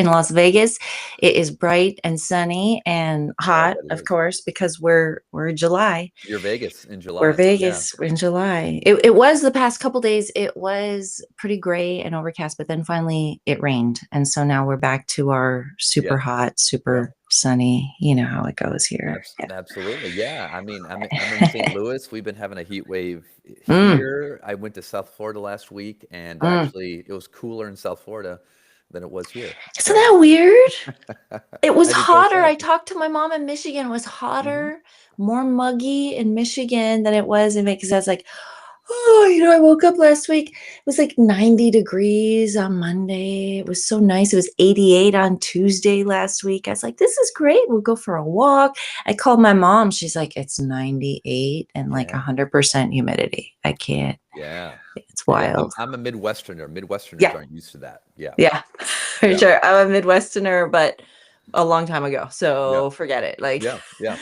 in Las Vegas, it is bright and sunny and Oh, I hot, bet it of is. course, because we're July. You're Vegas in We're July. Yeah. Vegas in July. It was the past couple days, it was pretty gray and overcast, but then finally it rained. And so now we're back to our super Yeah. hot, Yeah. super sunny. You know how it goes here. Yeah. Absolutely. Yeah. I mean, I'm in St. Louis. We've been having a heat wave Mm, here. I went to South Florida last week, and mm. actually it was cooler in South Florida than it was here. Isn't So that weird? It was I did both hotter. I sides. talked to my mom in Michigan. It was Hmm. hotter, more muggy in Michigan than it was in Vegas. I was like, oh, I woke up last week. It was like 90 degrees on Monday. It was so nice. It was 88 on Tuesday last week. I was like, this is great. We'll go for a walk. I called my mom. She's like, it's 98 and like Yeah. 100% humidity. I can't. Yeah. It's Yeah. wild. I'm a Midwesterner. Midwesterners Yeah. aren't used to that. Yeah. Yeah, for Yeah. sure. I'm a Midwesterner, but a long time ago. Yeah. So forget it. Like Yeah. Yeah.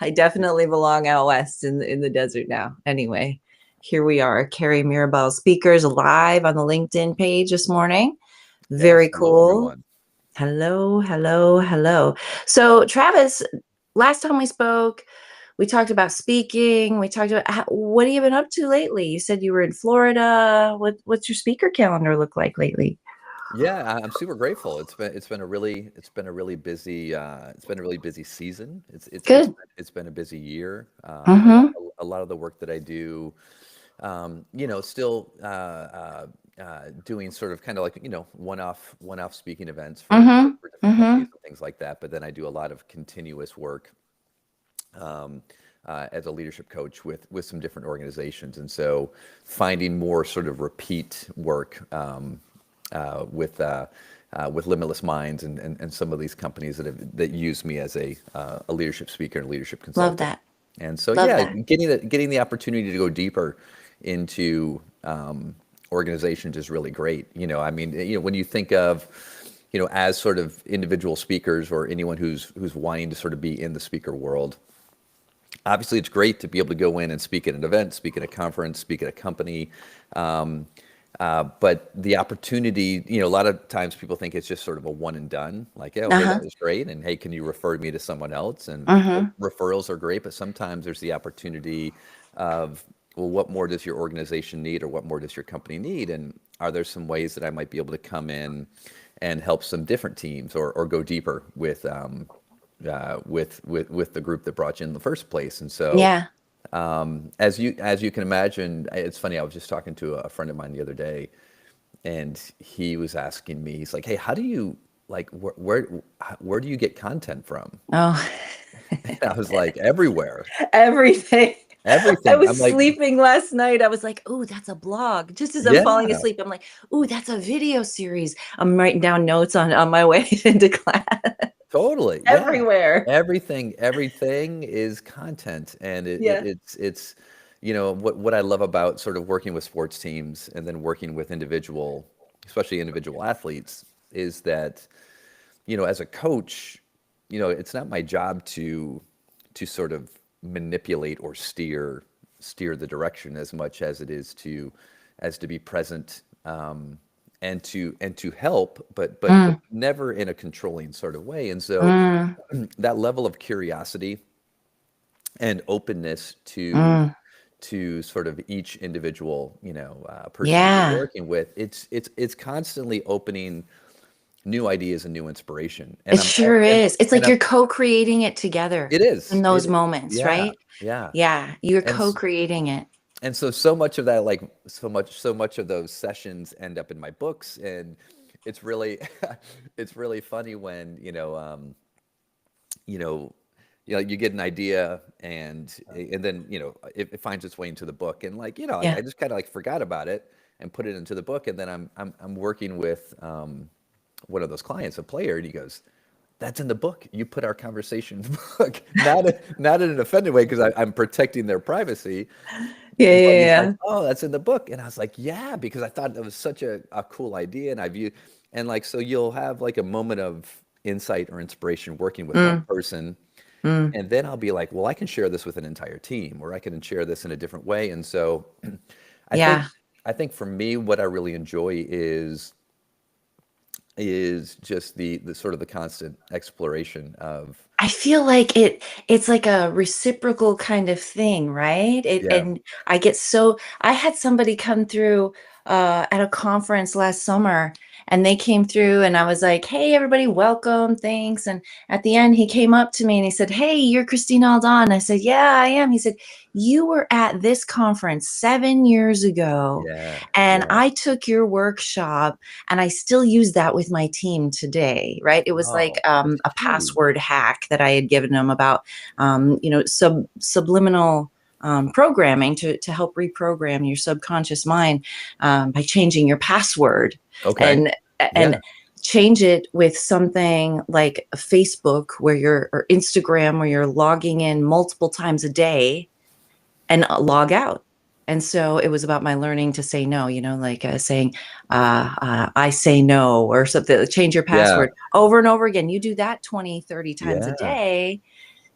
I definitely belong out west in the desert now. Anyway, here we are, Carrie Mirabelle speakers live on the LinkedIn page this morning. Yes. Very Hello, cool. everyone. Hello, hello, hello. So Travis, last time we spoke, we talked about speaking. We talked about what have you been up to lately? You said you were in Florida. What's your speaker calendar look like lately? Yeah, I'm super grateful. It's been a really busy season. Good. It's been a busy year. Mm-hmm. A lot of the work that I do, still doing sort of kind of like one off speaking events Mm-hmm. for different Mm-hmm. companies and things like that. But then I do a lot of continuous work um, as a leadership coach with some different organizations, and so finding more sort of repeat work with Limitless Minds and some of these companies that use me as a leadership speaker and leadership Love consultant. that. And so Love yeah, that. getting the opportunity to go deeper into organizations is really great. I mean, when you think of as sort of individual speakers or anyone who's wanting to sort of be in the speaker world, obviously it's great to be able to go in and speak at an event, speak at a conference, speak at a company. Um, but the opportunity, a lot of times people think it's just sort of a one and done, like, oh, hey, Uh-huh. that was great. And hey, can you refer me to someone else? And Mm-hmm. referrals are great, but sometimes there's the opportunity of, well, what more does your organization need, or what more does your company need? And are there some ways that I might be able to come in and help some different teams, or go deeper with the group that brought you in the first place? And so, Yeah. as you can imagine, it's funny. I was just talking to a friend of mine the other day, and he was asking me. He's like, "Hey, how do you like where do you get content from?" Oh, And I was like, "Everywhere, everything. I everything." I'm was like, sleeping last night. I was like, oh, that's a blog. Just as I'm falling "Yeah, asleep, I'm like, oh, that's a video series. I'm writing down notes on my way into class. totally, yeah." Everywhere. Everything is content, and Yeah. it's what I love about sort of working with sports teams and then working with especially individual athletes, is that as a coach, it's not my job to sort of manipulate or steer the direction as much as it is to be present, and to help, but Mm, never in a controlling sort of way. And so mm, that level of curiosity and openness to mm. sort of each individual person that you're Yeah. working with, it's constantly opening new ideas and new inspiration. It And I'm sure and is. It's and like I'm you're co-creating it together it in is. those moments, Yeah, right? yeah. Yeah. You're And s- co-creating it. and so much of that, like so much of those sessions end up in my books, and it's really it's really funny when you know you get an idea, and then it finds its way into the book, and like Yeah. I just kind of like forgot about it and put it into the book, and then I'm working with one of those clients, a player, and he goes, "That's in the book. You put our conversation in the book." Not in an offended way, because I'm protecting their privacy, Yeah, but yeah, he's like, yeah. "Oh, that's in the book," and I was like, "Yeah," because I thought that was such a cool idea, and I view, and like, so you'll have like a moment of insight or inspiration working with one Mm, person, mm. and then I'll be like, well, I can share this with an entire team, or I can share this in a different way. And so I think Yeah. I think for me, what I really enjoy is is just the sort of the constant exploration of, I feel like it's like a reciprocal kind of thing, right? It yeah, and I get so I had somebody come through at a conference last summer and they came through and I was like, "Hey everybody, welcome, thanks." And at the end he came up to me and he said, "Hey, you're Christine Aldon." I said, "Yeah, I am." He said, "You were at this conference 7 years ago yeah, and yeah. I took your workshop and I still use that with my team today," right? It was like Oh, that's a huge. password hack that I had given them about, subliminal programming to help reprogram your subconscious mind by changing your password Okay. and Yeah. and change it with something like Facebook where you're or Instagram where you're logging in multiple times a day and log out. And so it was about my learning to say no, like saying, I say no, or something, change your Yeah. password over and over again. You do that 20, 30 times a Yeah. day,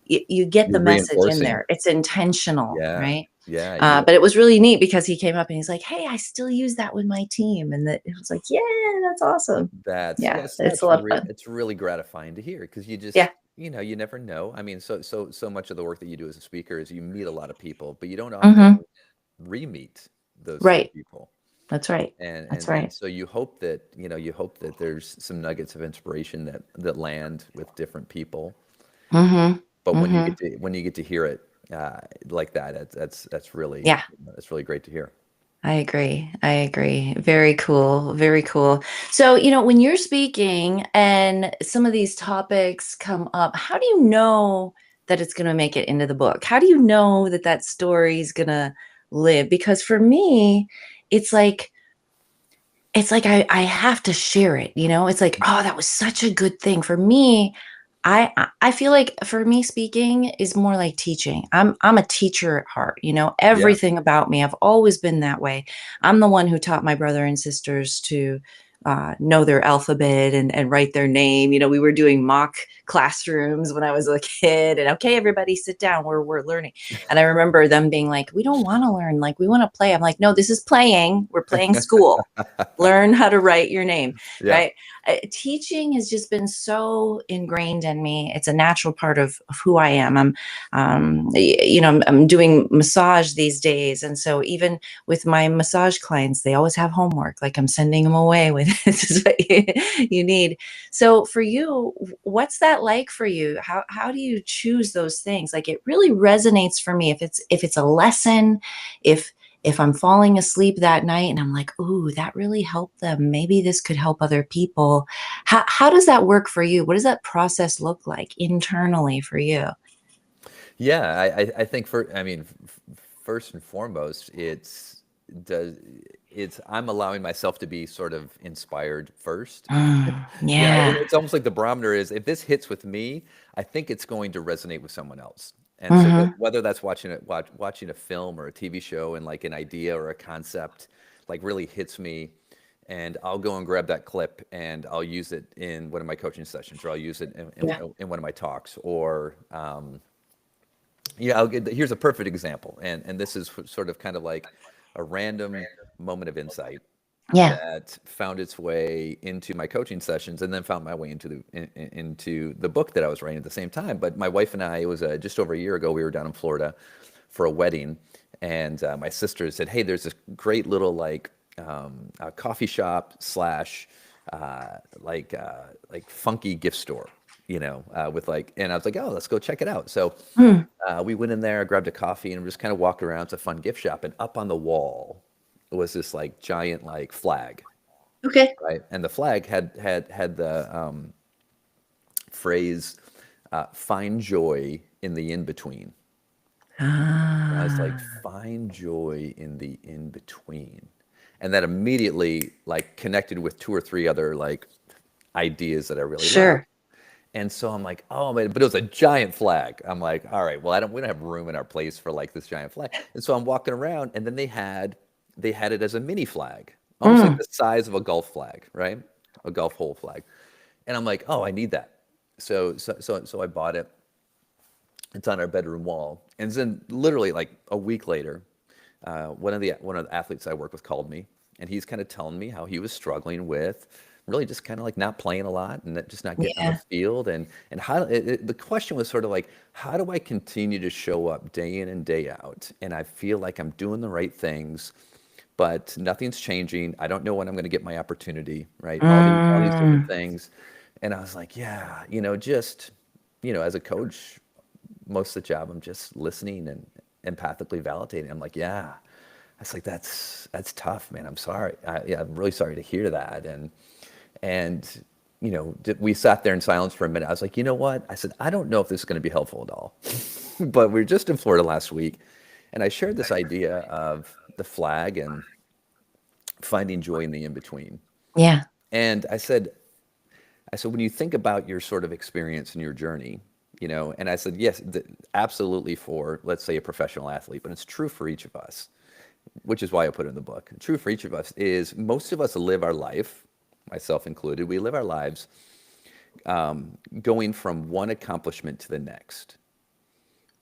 you get the You're message in reinforcing. there. It's intentional, Yeah. right? Yeah. You, But it was really neat because he came up and he's like, "Hey, I still use that with my team." And that it was like, yeah, that's awesome. that's, Yeah, yes, it's a lot of fun. it's really gratifying to hear because you Yeah. just, you never know. I mean, so much of the work that you do as a speaker is you meet a lot of people, but you don't often Hmm. re-meet those same Right. people. That's right. And That's and right. and so you hope that, you hope that there's some nuggets of inspiration that land with different people. Hmm. But Hmm. when you get to hear it like that, that's really, Yeah. that's really great to hear. I agree. I agree. Very cool. Very cool. So, when you're speaking and some of these topics come up, how do you know that it's going to make it into the book? How do you know that that story is going to live? Because for me, it's like I have to share it, It's like, oh, that was such a good thing. For me, I feel like for me speaking is more like teaching. I'm a teacher at heart, Yeah. everything about me. I've always been that way. I'm the one who taught my brother and sisters to know their alphabet and write their name. We were doing mock classrooms when I was a kid, and okay, everybody sit down. We're learning. And I remember them being like, "We don't want to learn. Like, we want to play." I'm like, "No, this is playing. We're playing school. Learn how to write your name," Yeah. right? Teaching has just been so ingrained in me. It's a natural part of who I am. I'm doing massage these days, and so even with my massage clients, they always have homework. Like I'm sending them away with this is what you need. So for you, what's that like for you? How do you choose those things? Like it really resonates for me if it's a lesson, if I'm falling asleep that night and I'm like, "Ooh, that really helped them. Maybe this could help other people." How does that work for you? What does that process look like internally for you? Yeah, I think I mean, first and foremost, does it's I'm allowing myself to be sort of inspired first. Yeah. It's almost like the barometer is if this hits with me, I think it's going to resonate with someone else. And so Hmm. whether that's watching a film or a TV show and like an idea or a concept like really hits me, and I'll go and grab that clip and I'll use it in one of my coaching sessions, or I'll use it Yeah. in one of my talks, or yeah, here's a perfect example, and this is sort of kind of like a random moment of insight Yeah. that found its way into my coaching sessions, and then found my way into the book that I was writing at the same time. But my wife and I, it was just over a year ago, we were down in Florida for a wedding, and my sister said, "Hey, there's this great little like a coffee shop slash like funky gift store." With like, and I was like, "Oh, let's go check it out." So Mm. we went in there, grabbed a coffee, and just kind of walked around. It's a fun gift shop, and up on the wall was this like giant like flag, Okay. right? And the flag had the phrase "Find joy in the in between." And I was like, Ah, "Find joy in the in between," and that immediately like connected with two or three other like ideas that I really love. sure. And so I'm like, oh man, but it was a giant flag. I'm like, all right, well, we don't have room in our place for like this giant flag. And so I'm walking around, and then they had it as a mini flag, almost like Mm. the size of a golf flag, right? A golf hole flag. And I'm like, oh, I need that. So I bought it. It's on our bedroom wall. And then literally like a week later, one of the athletes I work with called me, and he's kind of telling me how he was struggling with really just kind of like not playing a lot and just not getting on the Yeah. field. And how the question was sort of like, how do I continue to show up day in and day out? And I feel like I'm doing the right things, but nothing's changing. I don't know when I'm going to get my opportunity, right? All these different Mm, things. And I was like, yeah, just, as a coach, most of the job, I'm just listening and empathically validating. I'm like, yeah. I was like, that's tough, man. I'm sorry. Yeah, I'm really sorry to hear that. And we sat there in silence for a minute. I was like, you know what? I said, I don't know if this is going to be helpful at all. But we were just in Florida last week, and I shared this idea of the flag and finding joy in the in between. yeah. And I said, when you think about your sort of experience and your journey, and I said, yes, absolutely for, let's say, a professional athlete, but it's true for each of us, which is why I put it in the book. True for each of us is most of us live our life, myself included, we live our lives going from one accomplishment to the next,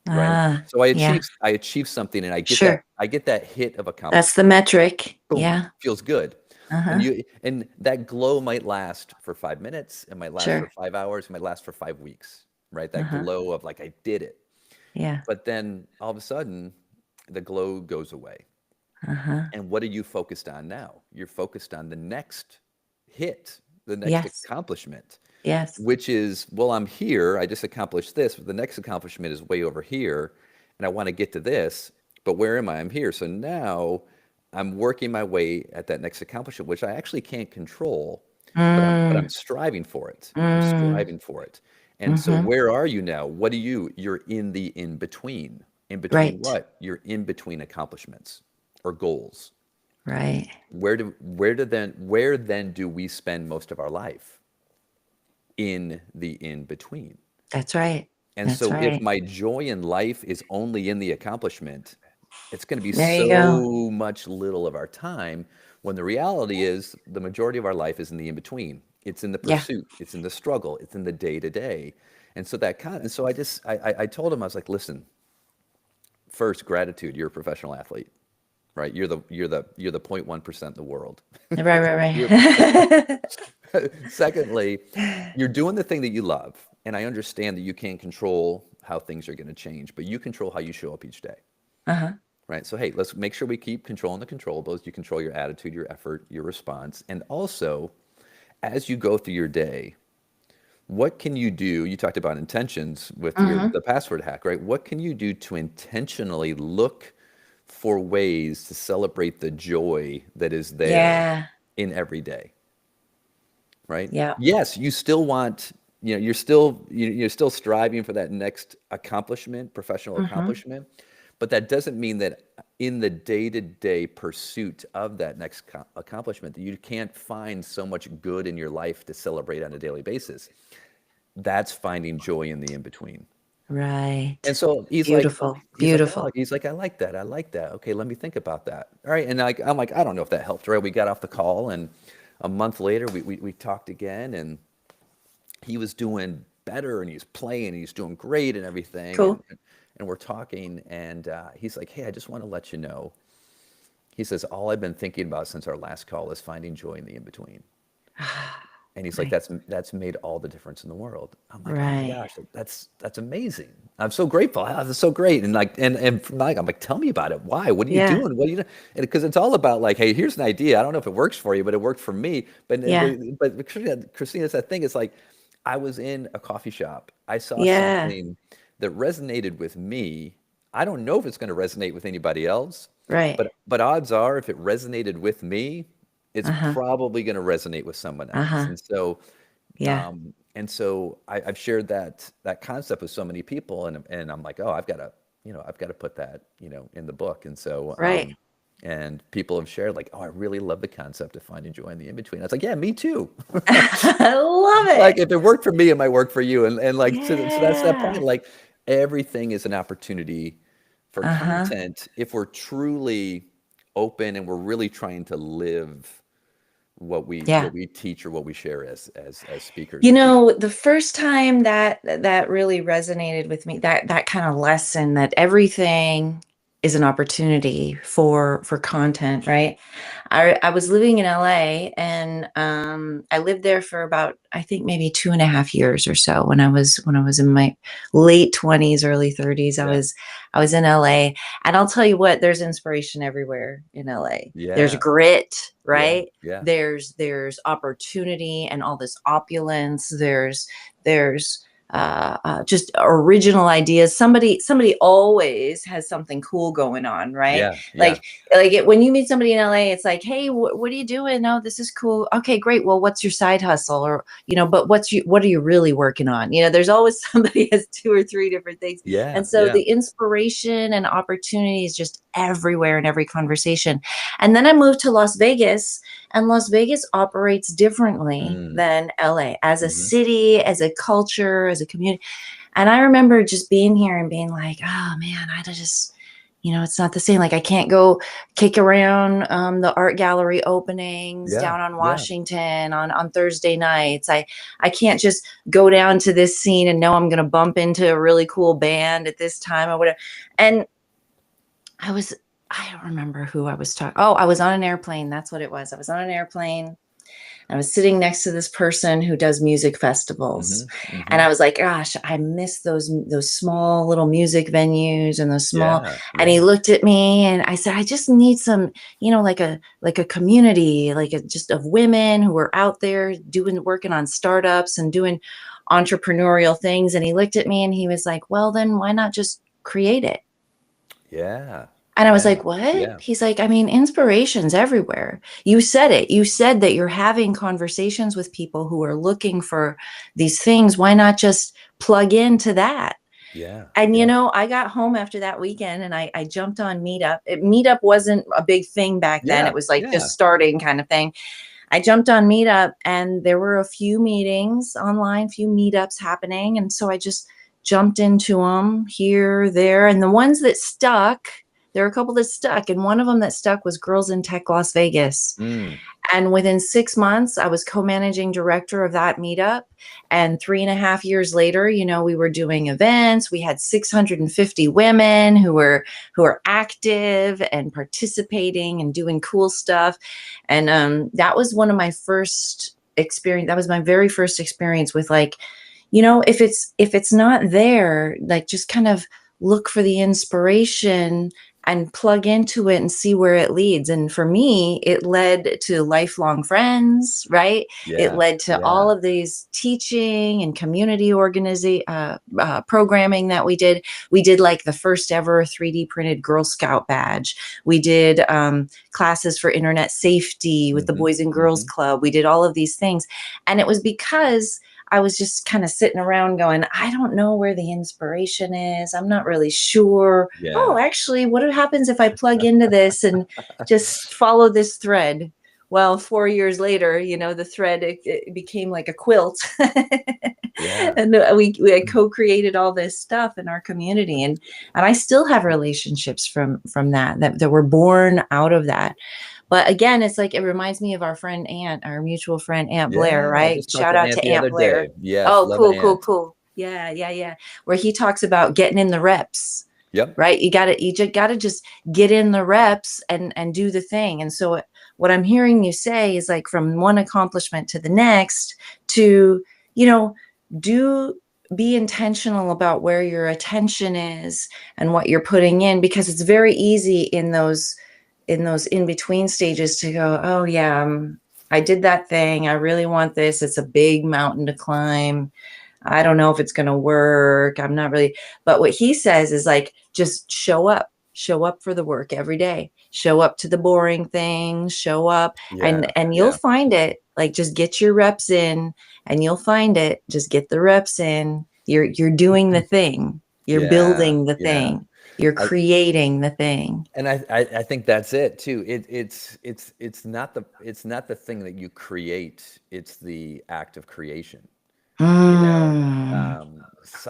right? Ah, So I yeah. achieve something and Sure. I get that hit of That's the accomplishment. metric. Boom, Yeah. feels good. And Uh-huh. that glow might last for 5 minutes, it might last for Sure. 5 hours, it might last for 5 weeks, right? That Uh-huh. glow of like I did it. Yeah. But then all of a sudden, the glow goes away. Uh-huh. And what are you focused on now? You're focused on the next hit, the next Yes. accomplishment, Yes. which is, well, I'm here, I just accomplished this, but the next accomplishment is way over here, and I want to get to this, but where am I? I'm here. So now I'm working my way at that next accomplishment, which I actually can't control, but I'm Mm, striving for it. I'm mm, striving for it. And so mm-hmm. where are you now? What are you? You're in the in between. In between Right. what? You're in between accomplishments or goals. Right. Where then do we spend most of our life? In the in between. That's right. And That's so if right. my joy in life is only in the accomplishment, it's going to be There you go. so much little of our time, when the reality is the majority of our life is in the in between. It's in the Yeah. pursuit, it's in the struggle, it's in the day to day. And so and so I told him, I was like, listen, first, gratitude, you're a professional athlete, right? You're the 0.1% in the world. Right, right, You're a professional. right. Secondly, you're doing the thing that you love. And I understand that you can't control how things are going to change, but you control how you show up each day, Uh-huh. right? So, hey, let's make sure we keep controlling the controllables. You control your attitude, your effort, your response. And also, as you go through your day, what can you do? You talked about intentions with Mm-hmm. the password hack, right? What can you do to intentionally look for ways to celebrate the joy that is there Yeah. in every day? Right? Yeah. Yes, you still want, you're still striving for that next accomplishment, professional Mm-hmm. accomplishment, but that doesn't mean that in the day-to-day pursuit of that next accomplishment that you can't find so much good in your life to celebrate on a daily basis. That's finding joy in the in-between. And Right. so Beautiful. oh, Beautiful. he's like, I like that. I like that. Okay, let me think about that. All right. And I'm like, I don't know if that helped, right? We got off the call, and a month later we talked again, and he was doing better, and he's playing, and he's doing great and everything. Cool. And we're talking, and he's like, hey, I just want to let you know. He says, all I've been thinking about since our last call is finding joy in the in-between. And he's like, Right. that's made all the difference in the world. I'm like, oh my Right. gosh, that's amazing. I'm so grateful. Ah, that's so great. And like, and from like, I'm like, tell me about it. Why? What are you Yeah. doing? What are you doing? And because it's all about like, hey, here's an idea. I don't know if it works for you, but it worked for me. Yeah. But Christina, it's that thing. It's like, I was in a coffee shop. I saw Yeah. something that resonated with me. I don't know if it's going to resonate with anybody else, Right. but odds are, if it resonated with me, it's Uh-huh. probably going to resonate with someone else. Uh-huh. And so, Yeah. I've shared that concept with so many people, and I'm like, oh, I've got to put that, in the book. And so, Right. and people have shared like, oh, I really love the concept of finding joy in the in between. I was like, yeah, me too. I love Like, it. if it worked for me, it might work for you. And like, so that's that point. Yeah. Like, everything is an opportunity for Uh-huh. content if we're truly open and we're really trying to live Yeah. what we teach or what we share as speakers You and teachers. know, the first time that really resonated with me, that kind of lesson that everything is an opportunity for content, right? I was living in LA, and I lived there for about, I think, maybe 2.5 years or so. When I was in my late 20s, early 30s, I Yeah. was I was in LA, and I'll tell you what, there's inspiration everywhere in LA. There's Yeah. grit, Yeah. right? Yeah. There's opportunity and all this opulence. There's just original ideas. Somebody always has something cool going on, right? Yeah. Yeah. When you meet somebody in LA, it's like, hey, what are you doing? Oh, this is cool. Okay, great. Well, what's your side hustle? Or, but what are you really working on? There's always somebody has two or three different things. Yeah. And so Yeah. the inspiration and opportunity is just everywhere in every conversation. And then I moved to Las Vegas, and Las Vegas operates differently Mm. than LA as a Hmm. city, as a culture, as a community. And I remember just being here and being like, oh man, it's not the same. Like, I can't go kick around the art gallery openings Yeah. down on Yeah. Washington on Thursday nights. I can't just go down to this scene and know I'm going to bump into a really cool band at this time or whatever. And I was, I don't remember who I was talking. Oh, I was on an airplane. That's what it was. I was on an airplane. I was sitting next to this person who does music festivals. Hmm. And Hmm. I was like, gosh, I miss those small little music venues and those small. Yeah. And he Yeah. looked at me, and I said, I just need some, like a community, just of women who are out there working on startups and doing entrepreneurial things. And he looked at me and he was like, well, then why not just create it? Yeah. And I was Yeah. like, what? Yeah. He's like, I mean, inspiration's everywhere. You said it. You said that you're having conversations with people who are looking for these things. Why not just plug into that? Yeah. And, Yeah. I got home after that weekend, and I jumped on Meetup. Meetup wasn't a big thing back then. Yeah. It was like Yeah. just starting kind of thing. I jumped on Meetup, and there were a few meetings online, few meetups happening. And so I just jumped into them here, there. And the ones that stuck, there were a couple that stuck. And one of them that stuck was Girls in Tech Las Vegas. Mm. And within 6 months, I was co-managing director of that meetup. And 3.5 years later, we were doing events. We had 650 women who were active and participating and doing cool stuff. And that was one of my first experience. That was my very first experience with, like, if it's not there, like, just kind of look for the inspiration and plug into it and see where it leads. And for me, it led to lifelong friends, right? It Yeah. led to Yeah. all of these teaching and community organizing programming that we did. We did, like, the first ever 3D printed Girl Scout badge. We did classes for internet safety with the Hmm. Boys and Girls Hmm. Club. We did all of these things. And it was because I was just kind of sitting around going, I don't know where the inspiration is. I'm not really sure. Oh, Yeah. actually, what happens if I plug into this and just follow this thread? Well, 4 years later, the thread, it became like a quilt. Yeah. And we had co-created all this stuff in our community. And I still have relationships from that were born out of that. But again, it's like, it reminds me of our friend Aunt, our mutual friend Aunt Blair, Yeah. I right? just talked Shout to out Ant to the Aunt other day. Blair. Yes. Oh, Love cool, cool, Ant. cool. Yeah, yeah, yeah. Where he talks about getting in the reps, Yep. right? You just gotta just get in the reps and do the thing. And so what I'm hearing you say is, like, from one accomplishment to the next, to, you know, do be intentional about where your attention is and what you're putting in, because it's very easy in those in between stages to go, oh yeah, I did that thing. I really want this. It's a big mountain to climb. I don't know if it's going to work. I'm not really. But what he says is, like, just show up for the work every day, show up to the boring things, show up, Yeah. and you'll Yeah. find it. Like, just get your reps in, and you'll find it. Just get the reps in. You're doing the thing. You're Yeah. building the Yeah. thing. You're I, creating the thing. and I think that's it too. It's not the thing that you create. It's the act of creation. You know, Mm.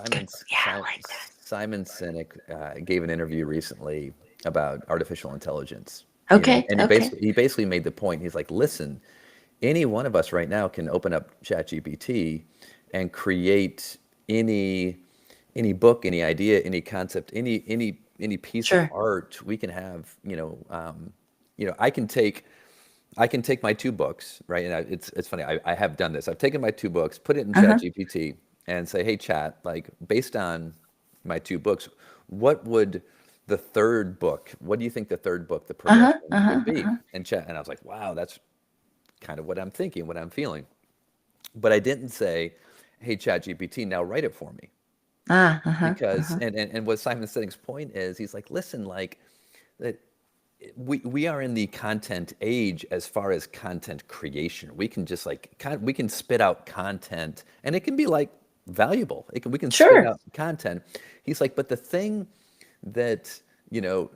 Good. Yeah, I like that. Simon Sinek gave an interview recently about artificial intelligence. Okay, And he okay. basically he basically made the point. He's like, listen, any one of us right now can open up ChatGPT and create any book, any idea, any concept, any any piece of Sure. art, we can have, I can take my two books, right? And it's funny. I have done this. I've taken my two books, put it in Uh-huh. ChatGPT, and say, "Hey, Chat, like based on my two books, what would the third book? What do you think the third book, the Uh-huh. progression Uh-huh. would be?" Uh-huh. And I was like, "Wow, that's kind of what I'm thinking, what I'm feeling." But I didn't say, "Hey, ChatGPT, now write it for me." Ah, uh-huh. Because Uh-huh. and what Simon Sinek's point is, he's like, "Listen, like that we are in the content age as far as content creation. We can just like we can spit out content and it can be like valuable. We can spit Sure. out content." He's like, "But the thing that,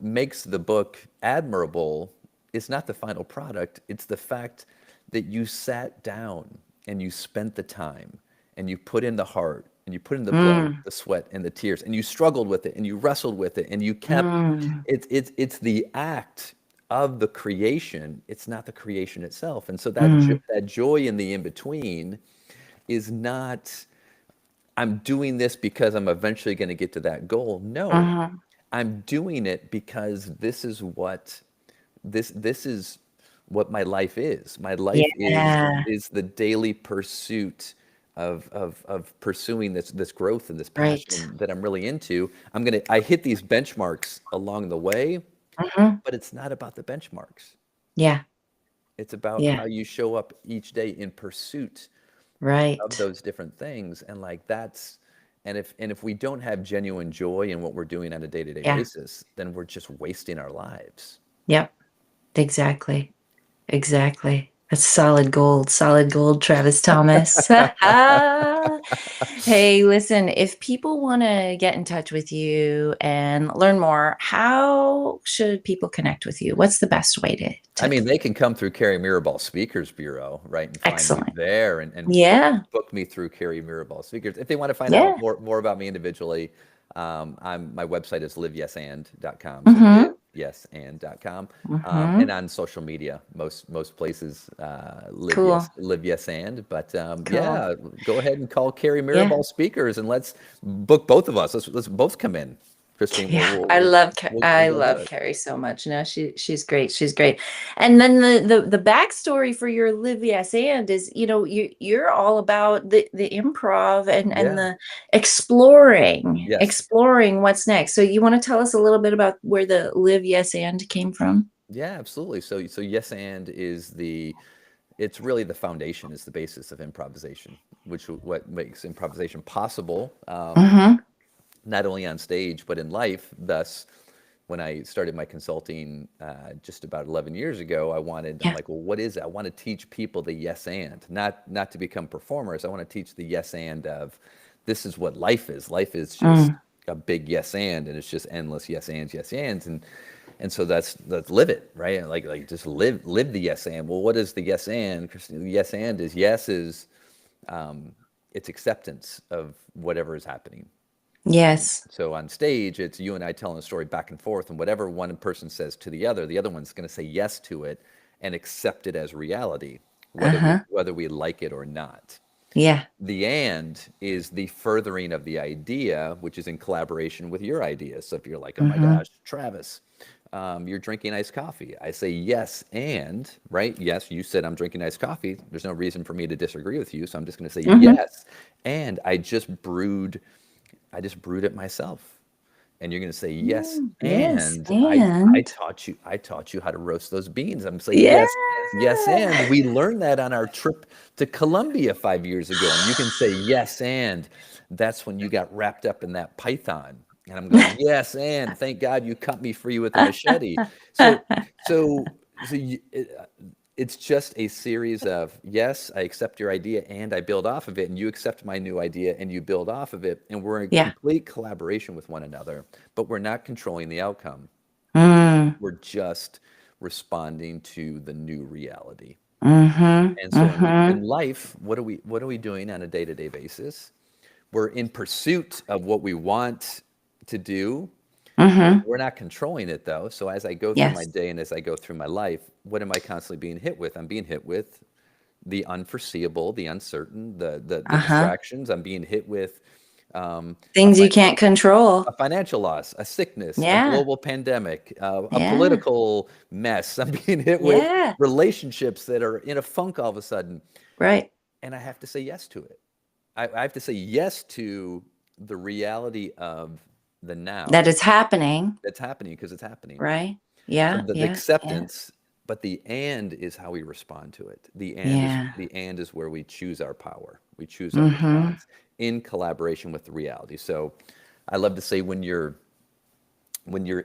makes the book admirable is not the final product. It's the fact that you sat down and you spent the time and you put in the heart and you put in the blood, Mm. the sweat and the tears and you struggled with it and you wrestled with it and you kept Mm. it's the act of the creation. It's not the creation itself. And so Mm. that joy in the in between is not, I'm doing this because I'm eventually going to get to that goal. No, Uh-huh. I'm doing it because this is what my life is. My life Yeah. is the daily pursuit of pursuing this growth and this Right. passion that I'm really into. I hit these benchmarks along the way, Uh-huh. but it's not about the benchmarks. Yeah. It's about Yeah. how you show up each day in pursuit of Right. those different things. And like if we don't have genuine joy in what we're doing on a day-to-day Yeah. basis, then we're just wasting our lives. Yep. Exactly. Exactly. That's solid gold, Travis Thomas. Hey, listen, if people want to get in touch with you and learn more, how should people connect with you? What's the best way I to mean, they can come through Carrie Mirabal Speakers Bureau, right, and find me excellent. there and Yeah. book me through Carrie Mirabal Speakers. If they want to find out Yeah. more about me individually, my website is liveyesand.com. So Mm-hmm. liveyesand.com. Mm-hmm. And on social media, most places, Cool. live yes and. But Cool. yeah, go ahead and call Carrie Yeah. Mirabal Speakers and let's book both of us. Let's both come in, Christine. Yeah, We'll I we'll love we'll I go do love it. Carrie so much. No, she's great. She's great. And then the backstory for your Live Yes and is, you're all about the improv and Yeah. the exploring, Yes. exploring what's next. So you want to tell us a little bit about where the Live Yes and came from? Yeah, absolutely. So yes and it's really the foundation, is the basis of improvisation, which what makes improvisation possible, Mm-hmm. not only on stage but in life. Thus, when I started my consulting just about 11 years ago, I'm Yeah. like, well, what is it? I want to teach people the yes and, not to become performers. I want to teach the yes and of this is what life is. Life is just Mm. a big and it's just endless yes ands, and so that's live it, right? Like just live the yes and. Well, what is the yes and, Christine? The yes and is yes is it's acceptance of whatever is happening. Yes. So on stage, it's you and I telling a story back and forth, and whatever one person says to the other one's going to say yes to it and accept it as reality, Uh-huh. whether we like it or not. Yeah. The and is the furthering of the idea, which is in collaboration with your ideas. So if you're like, oh my Mm-hmm. gosh, Travis, you're drinking iced coffee. I say yes, and right, yes, you said I'm drinking iced coffee. There's no reason for me to disagree with you, so I'm just going to say Mm-hmm. yes. And I just brewed it myself. And you're going to say yes, Mm, yes. and I And taught you how to roast those beans. I'm saying yeah. yes, and we learned that on our trip to Colombia 5 years ago. And you can say yes, and that's when you got wrapped up in that python. And I'm going yes, and thank God you cut me free with a machete. So it's just a series of yes, I accept your idea and I build off of it, and you accept my new idea and you build off of it, and we're in Yeah. complete collaboration with one another, but we're not controlling the outcome. Mm. We're just responding to the new reality. Mhm, And so in mhm, life, what are we doing on a day-to-day basis? We're in pursuit of what we want to do. mhm. We're not controlling it though. So as I go through my Yes. day and as I go through my life, what am I constantly being hit with? I'm being hit with the unforeseeable, the uncertain, the Uh-huh. distractions. I'm being hit with a, Things you fi- can't control. a financial loss, a sickness, a Yeah. global pandemic, a Yeah. political mess. I'm being hit with Yeah. relationships that are in a funk all of a sudden, Right. and I have to say yes to it. I have to say yes to the reality of the That now it's happening. that's happening because it's happening. Right. So Yeah. the Yeah. Yeah. acceptance, but the and is how we respond to it. Yeah. The and is where we choose our power. We choose our Mm-hmm. response in collaboration with the reality. So I love to say when you're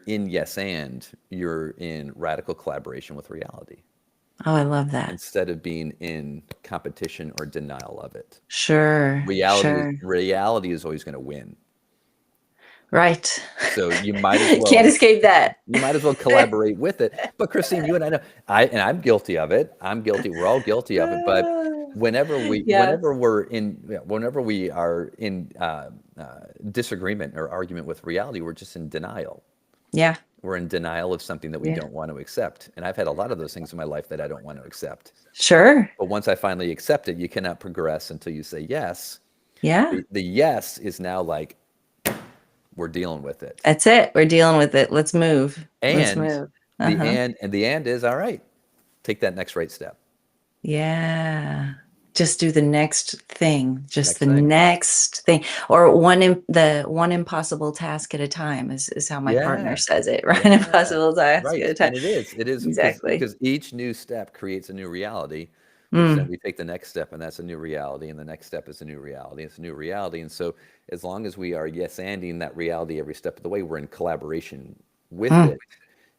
in yes and, you're in radical collaboration with reality Oh, I love that. instead of being in competition or denial of it. Sure. Sure. Reality is always going to win. Right. So you might as Can't well escape that. collaborate with it. But Christine, you and I know, I'm guilty of it. I'm guilty. We're all guilty of it. But Yeah. whenever we are in disagreement or argument with reality, we're just in denial. Yeah. We're in denial of something that we Yeah. don't want to accept. And I've had a lot of those things in my life that I don't want to accept. Sure. But once I finally accept it, you cannot progress until you say yes. Yeah. The yes is now like, we're dealing with it. That's it. We're dealing with it. Let's move. Let's And move. Uh-huh. the and is all right. Take that next right step. Yeah. Just do the next thing. Just Next the thing. next thing. Or the one impossible task at a time is how my partner Yeah. says it. One Yeah. impossible task Right. at a time. And it is Exactly. because each new step creates a new reality, which then Mm. we take the next step and that's a new reality. And the next step is a new reality. It's a new reality. And so as long as we are yes-anding that reality every step of the way, we're in collaboration with Mm. it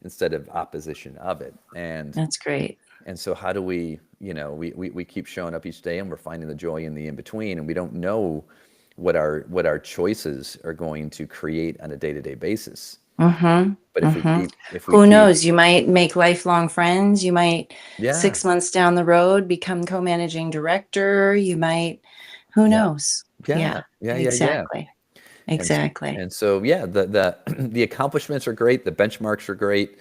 instead of opposition of it. That's great. And so how do we, we keep showing up each day and we're finding the joy in the in-between, and we don't know what our choices are going to create on a day-to-day basis. Mm-hmm. But Mm-hmm. if we Who keep, knows? You might make lifelong friends. You might yeah, 6 months down the road become co-managing director. You might, who yeah, knows? yeah, Yeah, yeah. exactly. Exactly. And so, yeah, the accomplishments are great, the benchmarks are great,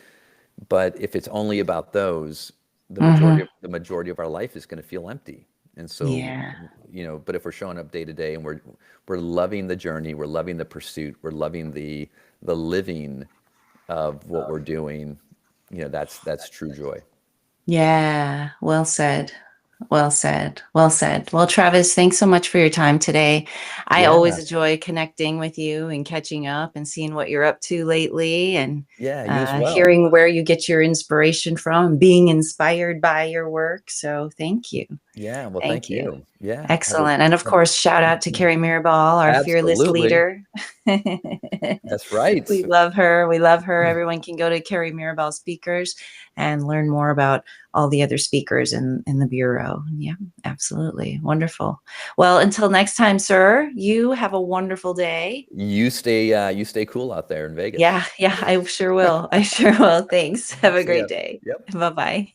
but if it's only about those, Mm-hmm. the majority of our life is going to feel empty. And so, Yeah. but if we're showing up day to day and we're loving the journey, we're loving the pursuit, we're loving the living of what we're doing, that's true joy. Yeah. Well said. Well said. Well said. Well, Travis, thanks so much for your time today. I always Yeah, enjoy connecting with you and catching up and seeing what you're up to lately and yeah, you as well. hearing where you get your inspiration from, being inspired by your work. So thank you. Yeah, well, Thank thank you. you. Yeah, Excellent. And of course, shout out to Carrie Mirabal, our fearless absolutely. leader. That's right. We love her. We love her. Everyone can go to Carrie Mirabal Speakers and learn more about all the other speakers in the Bureau. Yeah, absolutely. Wonderful. Well, until next time, sir, you have a wonderful day. You stay cool out there in Vegas. Yeah, I sure will. I sure will. Thanks. Have a See ya. great day. Yep. Bye-bye.